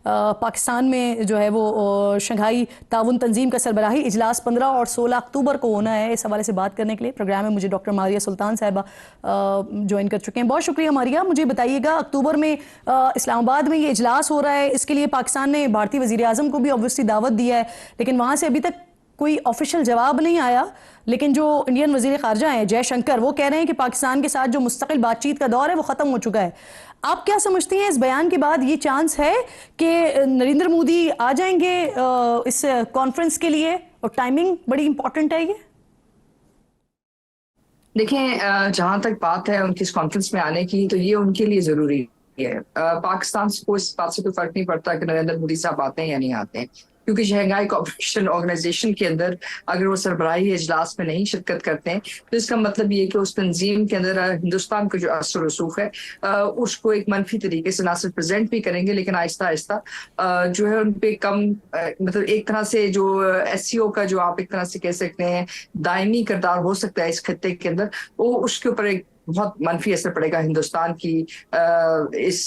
پاکستان میں جو ہے وہ شنگھائی تعاون تنظیم کا سربراہی اجلاس 15 اور 16 اکتوبر کو ہونا ہے. اس حوالے سے بات کرنے کے لیے پروگرام میں مجھے ڈاکٹر ماریہ سلطان صاحبہ جوائن کر چکے ہیں. بہت شکریہ ماریہ. مجھے بتائیے گا اکتوبر میں اسلام آباد میں یہ اجلاس ہو رہا ہے, اس کے لیے پاکستان نے بھارتی وزیر اعظم کو بھی obviously دعوت دیا ہے, لیکن وہاں سے ابھی تک کوئی آفیشل جواب نہیں آیا. لیکن جو انڈین وزیر خارجہ ہیں جے شنکر, وہ کہہ رہے ہیں کہ پاکستان کے ساتھ جو مستقل بات چیت کا دور ہے وہ ختم ہو چکا ہے. آپ کیا سمجھتی ہیں اس بیان کے بعد یہ چانس ہے کہ نریندر مودی آ جائیں گے اس کانفرنس کے لیے, اور ٹائمنگ بڑی امپورٹنٹ ہے یہ؟ دیکھیں, جہاں تک بات ہے ان کی اس کانفرنس میں آنے کی, تو یہ ان کے لیے ضروری ہے. پاکستان کو اس بات سے کوئی فرق نہیں پڑتا کہ نریندر مودی صاحب آتے ہیں یا نہیں آتے ہیں, کیونکہ شنگھائی کوآپریشن آرگنائزیشن کے اندر اگر وہ سربراہی اجلاس میں نہیں شرکت کرتے ہیں تو اس کا مطلب یہ کہ اس تنظیم کے اندر ہندوستان کا جو اثر و رسوخ ہے اس کو ایک منفی طریقے سے نہ صرف پریزنٹ بھی کریں گے, لیکن آہستہ آہستہ جو ہے ان پہ کم, مطلب ایک طرح سے جو ایس سی او کا جو آپ ایک طرح سے کہہ سکتے ہیں دائمی کردار ہو سکتا ہے اس خطے کے اندر, وہ اس کے اوپر ایک بہت منفی اثر پڑے گا ہندوستان کی اس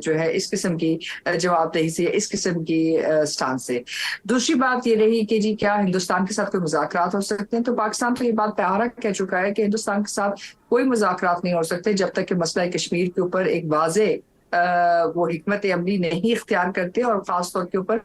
جو ہے اس قسم کی جواب دہی سے, اس قسم کی سٹانس سے. دوسری بات یہ رہی کہ جی کیا ہندوستان کے ساتھ کوئی مذاکرات ہو سکتے ہیں, تو پاکستان تو یہ بات پیارا کہہ چکا ہے کہ ہندوستان کے ساتھ کوئی مذاکرات نہیں ہو سکتے جب تک کہ مسئلہ کشمیر کے اوپر ایک واضح وہ حکمت عملی نہیں اختیار کرتے, اور خاص طور کے اوپر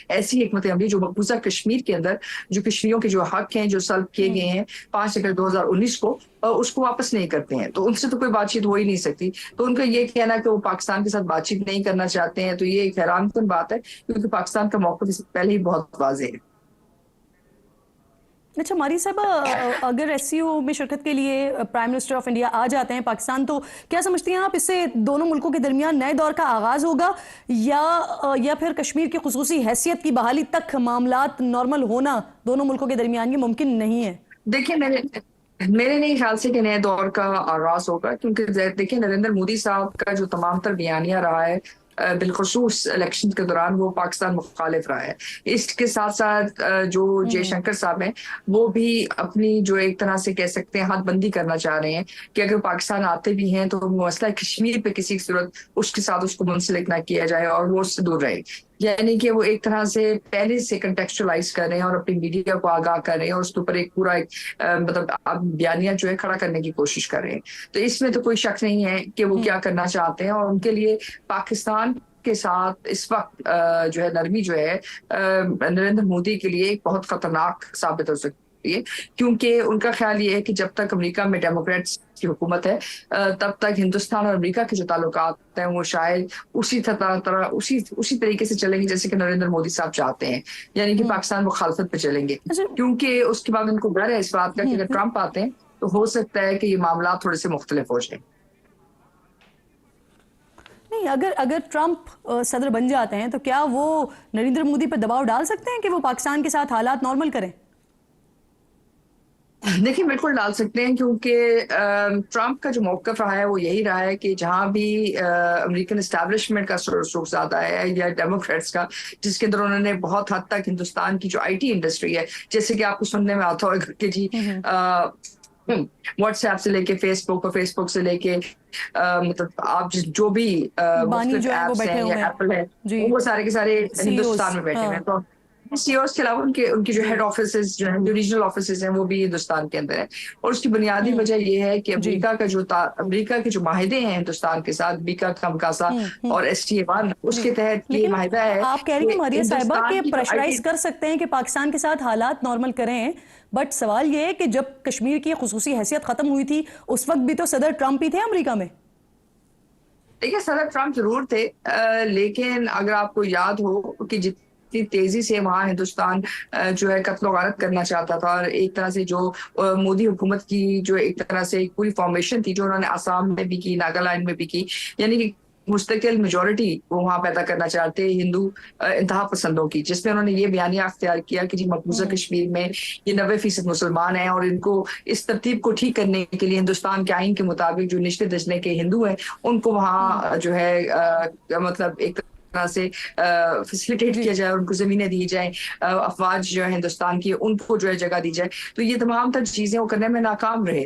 ایسی حکمت عملی جو مقبوضہ کشمیر کے اندر جو کشمیریوں کے جو حق ہیں جو سلب کیے گئے ہیں 5 اگست 2019 کو, اس کو واپس نہیں کرتے ہیں, تو ان سے تو کوئی بات چیت ہو ہی نہیں سکتی. تو ان کا یہ کہنا کہ وہ پاکستان کے ساتھ بات چیت نہیں کرنا چاہتے ہیں, تو یہ ایک حیران کن بات ہے, کیونکہ پاکستان کا موقف اس سے پہلے ہی بہت واضح ہے. اچھا ماری صاحبہ, اگر ایس سی او میں شرکت کے لیے پرائم منسٹر آف انڈیا آ جاتے ہیں پاکستان, تو کیا سمجھتی ہیں آپ اس سے دونوں ملکوں کے درمیان نئے دور کا آغاز ہوگا, یا پھر کشمیر کی خصوصی حیثیت کی بحالی تک معاملات نارمل ہونا دونوں ملکوں کے درمیان یہ ممکن نہیں ہے؟ دیکھیں, میرے نہیں خیال سے کہ نئے دور کا آغاز ہوگا, کیونکہ دیکھیں نریندر مودی صاحب کا جو تمام تر بیانیہ رہا ہے بالخصوص الیکشن کے دوران وہ پاکستان مخالف رہا ہے. اس کے ساتھ ساتھ جو جے شنکر صاحب ہیں وہ بھی اپنی جو ایک طرح سے کہہ سکتے ہیں حد بندی کرنا چاہ رہے ہیں کہ اگر پاکستان آتے بھی ہیں تو مسئلہ کشمیر پہ کسی صورت اس کے ساتھ اس کو منسلک نہ کیا جائے اور وہ اس سے دور رہے. یعنی کہ وہ ایک طرح سے پہلے سے کنٹیکسچولائز کر رہے ہیں اور اپنی میڈیا کو آگاہ کر رہے ہیں, اور اس کے اوپر ایک پورا مطلب بیانیہ جو ہے کھڑا کرنے کی کوشش کر رہے ہیں. تو اس میں تو کوئی شک نہیں ہے کہ وہ کیا کرنا چاہتے ہیں, اور ان کے لیے پاکستان کے ساتھ اس وقت جو ہے نرمی جو ہے نریندر مودی کے لیے ایک بہت خطرناک ثابت ہو سکتی ہے, کیونکہ ان کا خیال یہ ہے کہ جب تک امریکہ میں ڈیموکریٹس کی حکومت ہے تب تک ہندوستان اور امریکہ کے جو تعلقات ہیں وہ شاید اسی طریقے سے چلیں گے جیسے کہ نریندر مودی صاحب چاہتے ہیں, یعنی کہ پاکستان مخالفت پہ چلیں گے, کیونکہ اس کے بعد ان کو ڈر ہے اس بات کا کہ اگر ٹرمپ آتے ہیں تو ہو سکتا ہے کہ یہ معاملات تھوڑے سے مختلف ہو جائیں. نہیں, اگر ٹرمپ صدر بن جاتے ہیں تو کیا وہ نریندر مودی پر دباؤ ڈال سکتے ہیں کہ وہ پاکستان کے ساتھ حالات نارمل کریں؟ دیکھیں بالکل ڈال سکتے ہیں, کیونکہ ٹرمپ کا جو موقف رہا ہے وہ یہی رہا ہے کہ جہاں بھی امریکن اسٹیبلشمنٹ کا سوق زیادہ ہے یا ڈیموکریٹس کا, جس کے اندر انہوں نے بہت حد تک ہندوستان کی جو آئی ٹی انڈسٹری ہے, جیسے کہ آپ کو سننے میں آتا ہوگا کہ جی واٹس ایپ سے لے کے فیس بک اور فیس بک سے لے کے مطلب آپ جو بھی مختلف ایپس ہیں یا ایپل ہے وہ سارے کے سارے ہندوستان میں بیٹھے ہوئے ہیں. تو سی اوز کے علاوہ ان کی جو ہیڈ آفیسز جو ہیں جو ریجنل آفیسز ہیں وہ بھی ہندوستان کے اندر ہیں, اور اس کی بنیادی وجہ یہ ہے کہ امریکہ کے جو معاہدے ہیں ہندوستان کے ساتھ, بیکا کمکاسا اور ایس ٹی اے 1, اس کے تحت یہ معاہدہ ہے. آپ کہہ رہی ہیں ماریہ صاحبہ کہ پریشرائز کر سکتے ہیں کہ پاکستان کے ساتھ حالات نارمل کریں, بٹ سوال یہ ہے کہ جب کشمیر کی خصوصی حیثیت ختم ہوئی تھی اس وقت بھی تو صدر ٹرمپ ہی تھے امریکہ میں. دیکھیں صدر ٹرمپ ضرور تھے, لیکن اگر آپ کو یاد ہو کہ جتنی تیزی سے وہاں ہندوستان جو ہے قتل و غارت کرنا چاہتا تھا, اور ایک طرح سے جو مودی حکومت کی جو ایک طرح سے ایک پوری فارمیشن تھی جو انہوں نے آسام میں بھی کی, ناگالینڈ میں بھی کی, یعنی کہ مستقل میجورٹی وہ وہاں پیدا کرنا چاہتے ہندو انتہا پسندوں کی, جس میں انہوں نے یہ بیانیہ اختیار کیا کہ جی مقبوضہ کشمیر میں یہ 90% مسلمان ہیں, اور ان کو اس ترتیب کو ٹھیک کرنے کے لیے ہندوستان کے آئین کے مطابق جو نچلے درجے کے ہندو ہیں ان کو وہاں جو ہے مطلب ایک طرح سے فیسیلیٹیٹ کیا جائے, ان کو زمینیں دی جائیں, افواج جو ہے ہندوستان کی ان کو جو ہے جگہ دی جائے. تو یہ تمام تر چیزیں وہ کرنے میں ناکام رہے.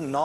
9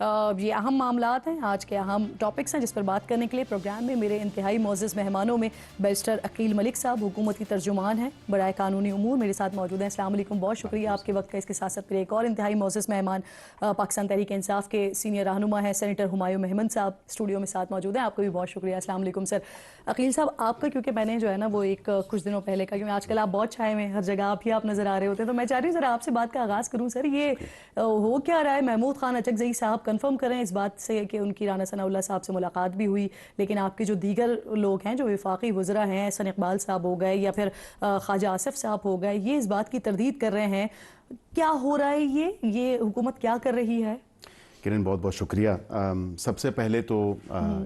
یہ اہم معاملات ہیں، آج کے اہم ٹاپکس ہیں جس پر بات کرنے کے لیے پروگرام میں میرے انتہائی معزز مہمانوں میں بیرسٹر عقیل ملک صاحب حکومتی ترجمان ہیں برائے قانونی امور، میرے ساتھ موجود ہیں. السلام علیکم، بہت شکریہ آپ کے وقت کا. اس کے ساتھ ساتھ پھر ایک اور انتہائی معزز مہمان پاکستان تحریک انصاف کے سینئر رہنما ہیں سینیٹر ہمایوں محمد صاحب اسٹوڈیو میں ساتھ موجود ہیں. آپ کو بھی بہت شکریہ. السلام علیکم سر. عقیل صاحب آپ کا کیونکہ میں نے جو ہے نا وہ ایک کچھ دنوں پہلے کا، کیونکہ آج کل آپ بہت چھائے ہوئے ہیں، ہر جگہ آپ ہی آپ نظر آ رہے ہوتے ہیں، تو میں چاہ رہی ہوں ذرا آپ سے بات کا آغاز کروں. سر یہ ہو کیا رہا ہے؟ محمود خان اچکزئی صاحب کنفرم کریں اس بات سے کہ ان کی رانا ثناء اللہ صاحب سے ملاقات بھی ہوئی، لیکن آپ کے جو دیگر لوگ ہیں جو وفاقی وزراء ہیں، احسن اقبال صاحب ہو گئے یا پھر خواجہ آصف صاحب ہو گئے، یہ اس بات کی تردید کر رہے ہیں. کیا ہو رہا ہے؟ یہ حکومت کیا کر رہی ہے؟ کرن بہت بہت شکریہ. سب سے پہلے تو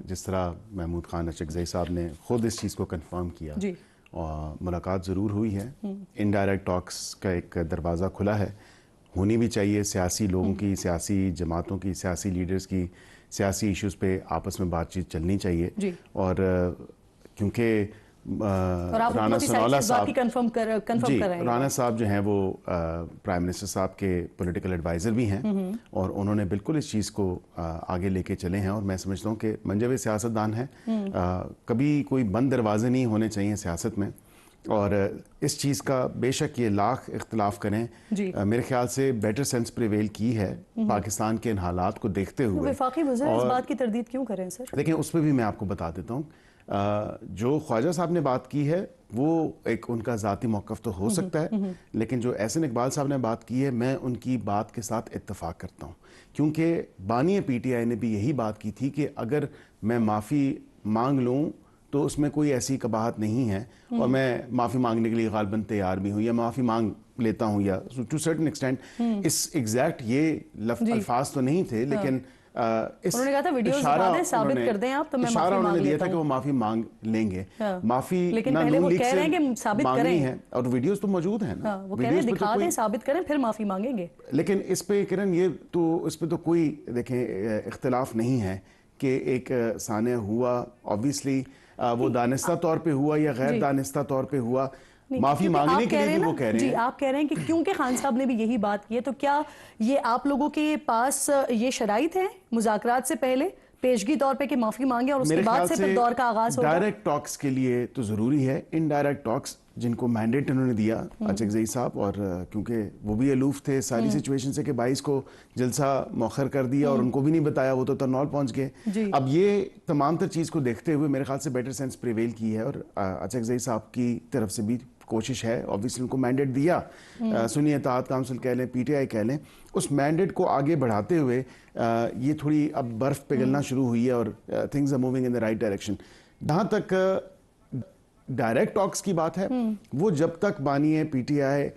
جس طرح محمود خان اچکزئی صاحب نے خود اس چیز کو کنفرم کیا، جی ملاقات ضرور ہوئی ہے. انڈائریکٹ ٹاکس کا ایک دروازہ کھلا ہے، ہونی بھی چاہیے. سیاسی لوگوں کی، سیاسی جماعتوں کی، سیاسی لیڈرز کی سیاسی ایشوز پہ آپس میں بات چیت چلنی چاہیے. جی. اور کیونکہ رانا ثناء اللہ صاحب کنفرم کر رہے ہیں. رانا صاحب جو ہیں وہ پرائم منسٹر صاحب کے پولیٹیکل ایڈوائزر بھی ہیں، اور انہوں نے بالکل اس چیز کو آگے لے کے چلے ہیں. اور میں سمجھتا ہوں کہ منجوِ سیاستدان ہیں، کبھی کوئی بند دروازے نہیں ہونے چاہیے سیاست میں. اور اس چیز کا بے شک یہ لاکھ اختلاف کریں، میرے خیال سے بیٹر سینس پریویل کی ہے پاکستان کے ان حالات کو دیکھتے ہوئے. وفاقی وزیر اس بات کی تردید کیوں کریں سر؟ دیکھیں اس پہ بھی میں آپ کو بتا دیتا ہوں. جو خواجہ صاحب نے بات کی ہے وہ ایک ان کا ذاتی موقف تو ہو سکتا ہے، لیکن جو احسن اقبال صاحب نے بات کی ہے میں ان کی بات کے ساتھ اتفاق کرتا ہوں. کیونکہ بانی پی ٹی آئی نے بھی یہی بات کی تھی کہ اگر میں معافی مانگ لوں تو اس میں کوئی ایسی قباحت نہیں ہے، اور میں معافی مانگنے کے لیے غالباً تیار بھی ہوں، یا معافی مانگ لیتا ہوں، یا ٹو سرٹن ایکسٹینٹ. اس ایگزیکٹ یہ الفاظ تو نہیں تھے، لیکن انہوں نے کہا تھا ویڈیوز دکھا دیں، ثابت کر دیں آپ تو میں معافی انہوں نے مانگ دیا لیتا تھا کہ وہ ہوں. معافی مانگ لیں گے. معافی لیکن پہلے وہ کہہ رہے ہیں کہ ثابت مانگنی کریں، ہے، اور ویڈیوز تو موجود ہیں نا، وہ کہہ رہے ہیں دکھا دیں، ثابت کریں، پھر معافی مانگیں گے. لیکن اس پہ کرن یہ تو اس پہ تو کوئی دیکھیں اختلاف نہیں ہے کہ ایک سانحہ ہوا، obviously وہ دانستہ طور پہ ہوا یا غیر دانستہ طور پہ ہوا، معافی مانگنے کے لیے بھی وہ کہہ رہے ہیں. جی آپ کہہ رہے ہیں کہ کیونکہ خان صاحب نے بھی یہی بات کی ہے، تو کیا یہ آپ لوگوں کے پاس یہ شرائط ہیں مذاکرات سے پہلے پیشگی طور پہ کہ معافی مانگے اور اس کے بعد سے پھر دور کا آغاز ہوگا؟ ڈائریکٹ ٹاکس کے لیے تو ضروری ہے. انڈائریکٹ ٹاکس جن کو مینڈیٹ انہوں نے دیا اچکزئی صاحب، اور کیونکہ وہ بھی الوف تھے ساری سچویشن سے کہ 22 کو جلسہ مؤخر کر دیا اور ان کو بھی نہیں بتایا، وہ تو ترنول پہنچ گئے. اب یہ تمام تر چیز کو دیکھتے ہوئے میرے خیال سے بیٹر سینس پریویل کی ہے، اور اچکزئی صاحب کی طرف سے بھی کوشش ہے. obviously ان کو مینڈیٹ دیا، سنی اتحاد کونسل کہہ لیں، پی ٹی آئی کہہ لیں، اس مینڈیٹ کو آگے بڑھاتے ہوئے یہ تھوڑی اب برف پگھلنا شروع ہوئی ہے، اور things are moving in the right direction. جہاں تک ڈائریکٹ ٹاکس کی بات ہے، وہ جب تک بانی ہے پی ٹی آئی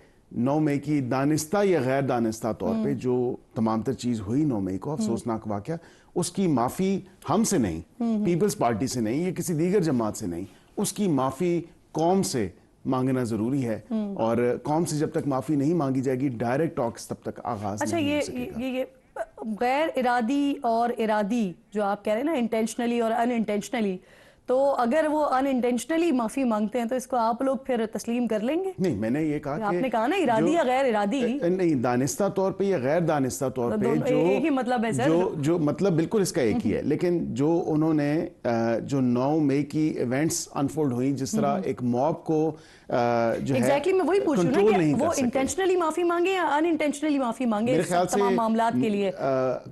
9 مئی کی دانستہ یا غیر دانستہ طور پہ جو تمام تر چیز ہوئی 9 مئی کو، افسوسناک واقعہ، اس کی معافی ہم سے نہیں، پیپلز پارٹی سے نہیں، یا کسی دیگر جماعت سے نہیں، اس کی معافی قوم سے مانگنا ضروری ہے. اور قوم سے جب تک معافی نہیں مانگی جائے گی ڈائریکٹ ٹاکس تب تک آغاز نہیں ہو سکے گا. یہ غیر ارادی اور ارادی جو آپ کہہ رہے ہیں نا، انٹینشنلی اور ان انٹینشنلی، تو اگر وہ ان انٹینشنلی معافی مانگتے ہیں تو اس کو آپ لوگ پھر تسلیم کر لیں گے؟ نہیں، میں نے یہ کہا کہ آپ نے کہا نا ارادی یا غیر ارادی، نہیں، دانستہ طور پہ یا غیر دانستہ طور پہ، ایک ہی مطلب ہے سر. جو مطلب بالکل اس کا ایک ہی ہے. لیکن جو انہوں نے جو 9 مئی کی ایونٹس انفولڈ ہوئی، جس طرح ایک موب کو جو ہے ایگزیکٹلی میں وہی پوچھ رہا ہوں کہ وہ انٹینشنلی معافی مانگے یا ان انٹینشنلی معافی مانگے تمام معاملات کے لیے.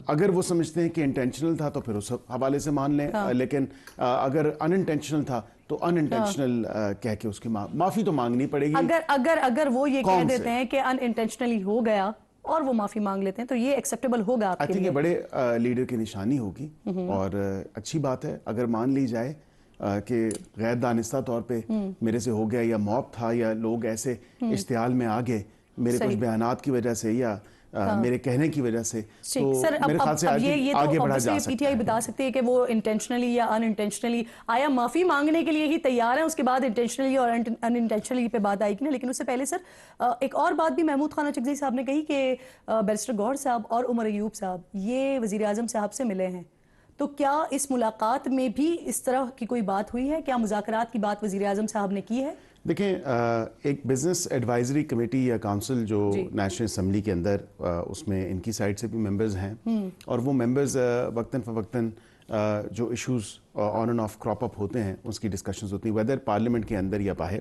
اگر وہ سمجھتے ہیں کہ انٹینشنل تھا تو پھر اس حوالے سے مان لیں، لیکن اگر ان انٹینشنل تھا تو ان انٹینشنل کہہ کے اس کی معافی تو مانگنی پڑے گی. اگر وہ یہ کہہ دیتے ہیں کہ ان انٹینشنلی ہو گیا اور وہ معافی مانگ لیتے ہیں تو یہ ایکسیپٹیبل ہوگا آپ کے لیے؟ یہ بڑے لیڈر کی نشانی ہوگی، اور اچھی بات ہے اگر مان لی جائے کہ غیر دانستہ طور پہ میرے سے ہو گیا، یا موب تھا، یا لوگ ایسے اشتعال میں آ گئے میرے کچھ بیانات کی وجہ سے یا میرے کہنے کی وجہ سے، تو میرے خیال سے آگے بڑھا جا سکتا ہے. پی ٹی آئی بتا سکتی ہے کہ وہ انٹینشنلی یا ان انٹینشنلی آیا معافی مانگنے کے لیے ہی تیار ہیں، اس کے بعد انٹینشنلی اور ان انٹینشنلی پہ بات آئی کہ نہیں. لیکن اس سے پہلے سر ایک اور بات بھی محمود خان اچکزئی صاحب نے کہی کہ بیرسٹر گوہر صاحب اور عمر ایوب صاحب یہ وزیر اعظم صاحب سے ملے ہیں، تو کیا اس ملاقات میں بھی اس طرح کی کوئی بات ہوئی ہے؟ کیا مذاکرات کی بات وزیر اعظم صاحب نے کی ہے؟ دیکھیں ایک بزنس ایڈوائزری کمیٹی یا کاؤنسل جو نیشنل اسمبلی کے اندر اس میں ان کی سائڈ سے بھی ممبرز ہیں اور وہ ممبرز وقتاً فوقتاً جو issues on and off crop up ہوتے ہیں اس کی ڈسکشنز ہوتی ہیں ویدر پارلیمنٹ کے اندر یا باہر.